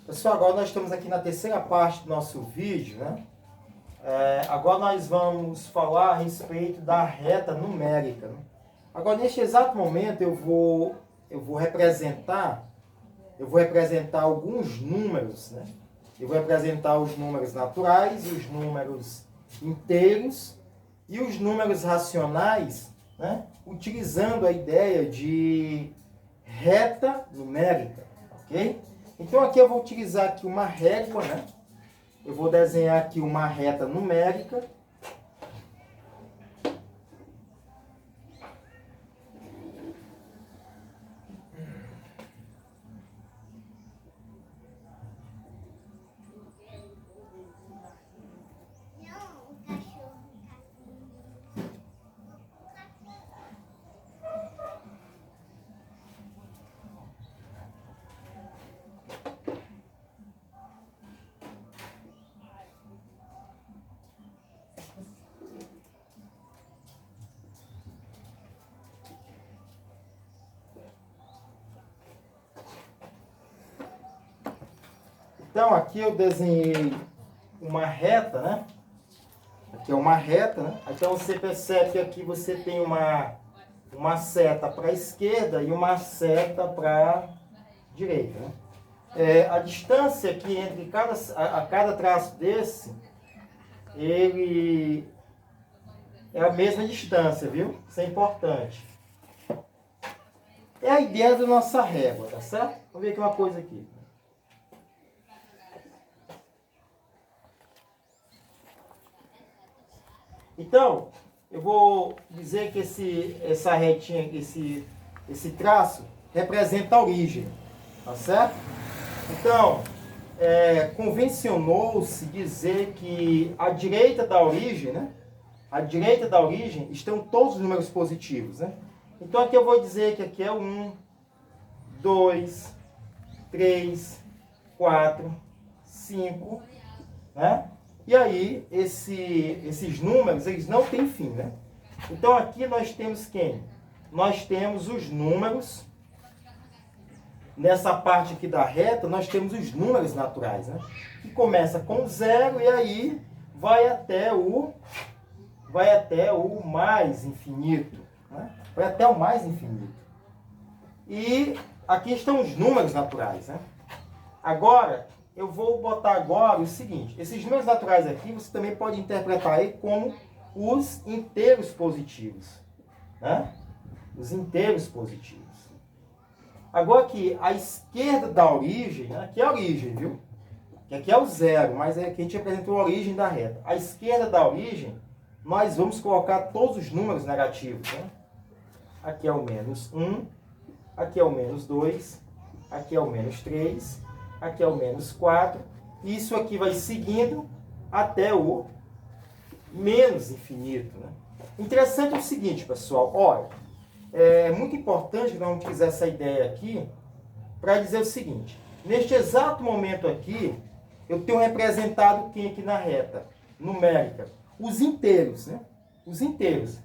Pessoal, agora nós estamos aqui na terceira parte do nosso vídeo, né? Agora nós vamos falar a respeito da reta numérica, né? Agora, neste exato momento, eu vou representar alguns números, né? Eu vou representar os números naturais, os números inteiros e os números racionais, né? Utilizando a ideia de reta numérica, ok? Então aqui eu vou utilizar aqui uma régua, né? Eu vou desenhar aqui uma reta numérica. Então aqui eu desenhei uma reta, né? Aqui é uma reta, né? Então você percebe que aqui você tem uma seta para a esquerda e uma seta para a direita, né? A distância aqui entre cada traço desse, ele é a mesma distância, viu? Isso é importante. É a ideia da nossa régua, tá certo? Vamos ver aqui uma coisa aqui. Então, eu vou dizer que essa retinha, esse traço, representa a origem, tá certo? Então, convencionou-se dizer que à direita da origem, né? À direita da origem estão todos os números positivos, né? Então aqui eu vou dizer que aqui é 1, 2, 3, 4, 5, né? E aí, esses números, eles não têm fim, né? Então, aqui nós temos quem? Nós temos os números, nessa parte aqui da reta, nós temos os números naturais, né? Que começa com 0 e aí vai até o mais infinito, né? Vai até o mais infinito. E aqui estão os números naturais, né? Agora, eu vou botar agora o seguinte, esses números naturais aqui, você também pode interpretar aí como os inteiros positivos, né? Os inteiros positivos. Agora aqui, à esquerda da origem, né? Aqui é a origem, viu? Que aqui é o 0, mas aqui a gente apresentou a origem da reta. À esquerda da origem, nós vamos colocar todos os números negativos, né? Aqui é o menos 1, aqui é o menos 2, aqui é o menos 3, aqui é o menos 4, e isso aqui vai seguindo até o menos infinito, né? Interessante é o seguinte, pessoal, olha, é muito importante que nós vamos utilizar essa ideia aqui para dizer o seguinte, neste exato momento aqui, eu tenho representado quem aqui na reta numérica? Os inteiros, né? Os inteiros.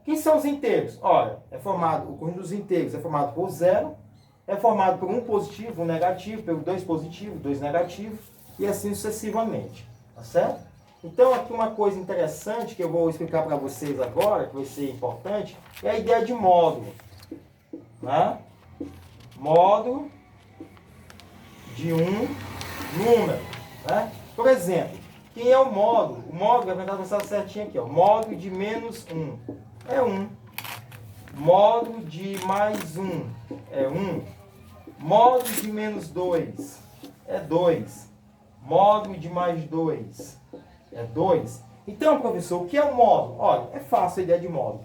Quem são os inteiros? Olha, o conjunto dos inteiros é formado por 0, é formado por um positivo, um negativo, por dois positivos, dois negativos, e assim sucessivamente. Tá certo? Então, aqui uma coisa interessante que eu vou explicar para vocês agora, que vai ser importante, é a ideia de módulo. Né? Módulo de um número. Né? Por exemplo, quem é o módulo? O módulo, vai estar certinho aqui, ó. Módulo de menos 1 é 1. Módulo de mais 1 é 1. Módulo de menos 2 é 2. Módulo de mais 2 é 2. Então, professor, o que é o módulo? Olha, é fácil a ideia de módulo.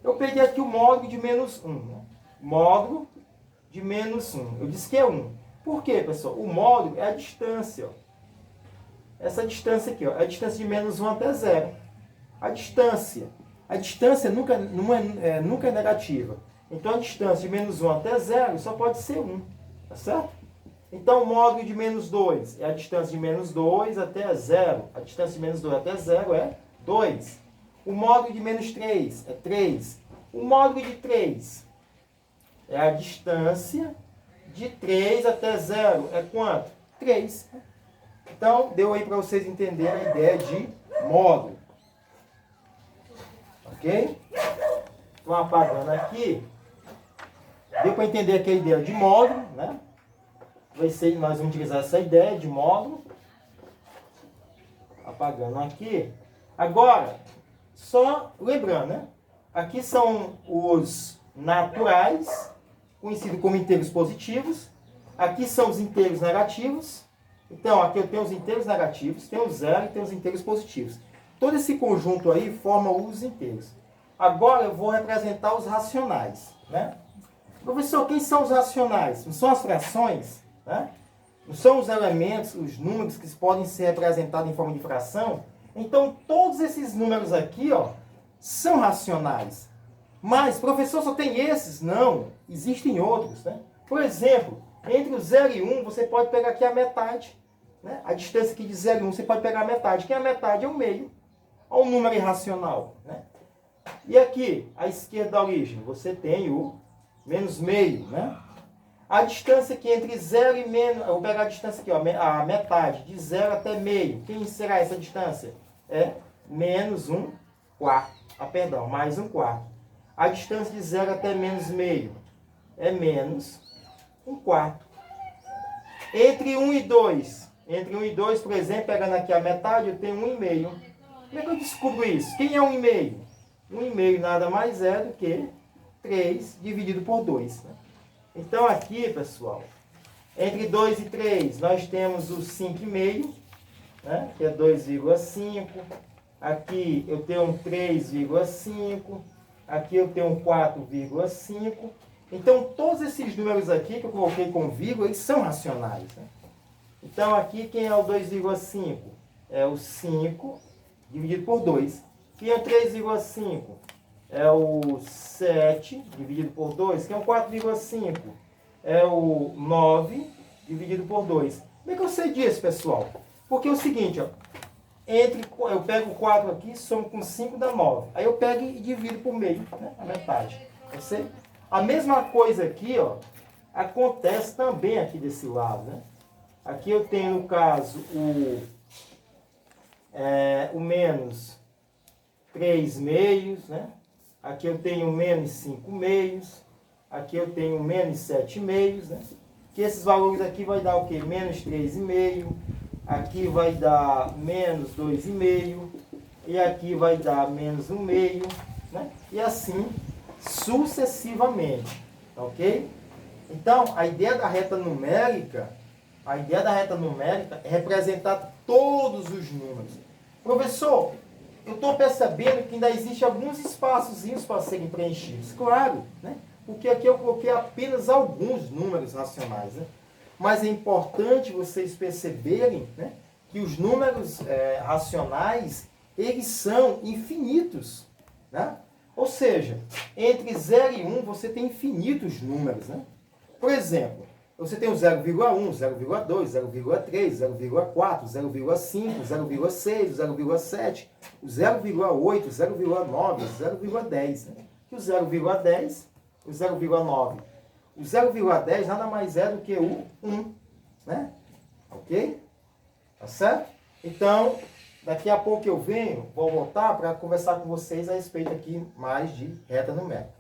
Eu peguei aqui o módulo de menos 1. Né? Módulo de menos 1. Eu disse que é 1. Por quê, pessoal? O módulo é a distância. Ó. Essa distância aqui, ó, é a distância de menos 1 até 0. A distância nunca é negativa. Então, a distância de menos 1 até 0 só pode ser 1. Tá certo? Então, o módulo de menos 2 é a distância de menos 2 até 0. A distância de menos 2 até 0 é 2. O módulo de menos 3 é 3. O módulo de 3 é a distância de 3 até 0. É quanto? 3. Então, deu aí para vocês entenderem a ideia de módulo. Ok? Estou apagando aqui. Deu para entender aqui a ideia de módulo, né? Nós vamos utilizar essa ideia de módulo. Apagando aqui. Agora, só lembrando, né? Aqui são os naturais, conhecidos como inteiros positivos. Aqui são os inteiros negativos. Então, aqui eu tenho os inteiros negativos, tenho o zero e tenho os inteiros positivos. Todo esse conjunto aí forma os inteiros. Agora eu vou representar os racionais, né? Professor, quem são os racionais? Não são as frações, né? Não são os elementos, os números que podem ser representados em forma de fração? Então, todos esses números aqui, ó, são racionais. Mas, professor, só tem esses? Não, existem outros, né? Por exemplo, entre o 0 e 1, você pode pegar aqui a metade, né? A distância aqui de 0 e 1, você pode pegar a metade. Que a metade é o meio. Olha o número irracional, né? E aqui, à esquerda da origem, você tem o menos meio, né? A distância aqui entre 0 e menos... Eu vou pegar a distância aqui, ó, a metade, de 0 até meio. Quem será essa distância? É menos 1 quarto. Perdão, mais 1 quarto. A distância de 0 até menos meio é menos 1 quarto. Entre 1 e 2. Entre 1 e 2, por exemplo, pegando aqui a metade, eu tenho 1,5. Como é que eu descubro isso? Quem é 1,5? 1,5 nada mais é do que 3 dividido por 2. Né? Então aqui, pessoal, entre 2 e 3, nós temos o 5,5, né? Que é 2,5. Aqui eu tenho um 3,5. Aqui eu tenho um 4,5. Então, todos esses números aqui que eu coloquei com vírgula, eles são racionais. Né? Então, aqui quem é o 2,5? É o 5 dividido por 2. Quem é o 3,5? É o 7 dividido por 2. Quem é o 4,5? É o 9 dividido por 2. Como é que eu sei disso, pessoal? Porque é o seguinte, ó. Eu pego o 4 aqui, somo com 5 dá 9. Aí eu pego e divido por meio, né? A metade. Você? A mesma coisa aqui, ó, acontece também aqui desse lado, né? Aqui eu tenho, no caso, o menos 3 meios, né? Aqui eu tenho menos 5 meios. Aqui eu tenho menos 7 meios, né? Que esses valores aqui vai dar o quê? Menos 3,5. Aqui vai dar menos 2,5. E aqui vai dar menos 1,5, né? E assim sucessivamente, ok? Então, a ideia da reta numérica é representar todos os números. Professor, eu estou percebendo que ainda existem alguns espaçozinhos para serem preenchidos. Claro, né? Porque aqui eu coloquei apenas alguns números racionais, né? Mas é importante vocês perceberem, né, que os números racionais, eles são infinitos, né? Ou seja, entre 0 e 1 você tem infinitos números, né? Por exemplo, você tem o 0,1, 0,2, 0,3, 0,4, 0,5, 0,6, 0,7, o 0,8, 0,9, 0,10. Né? Que o 0,10, o 0,9. O 0,10 nada mais é do que o 1. Né? Ok? Tá certo? Então, daqui a pouco eu venho, vou voltar para conversar com vocês a respeito aqui mais de reta numérica.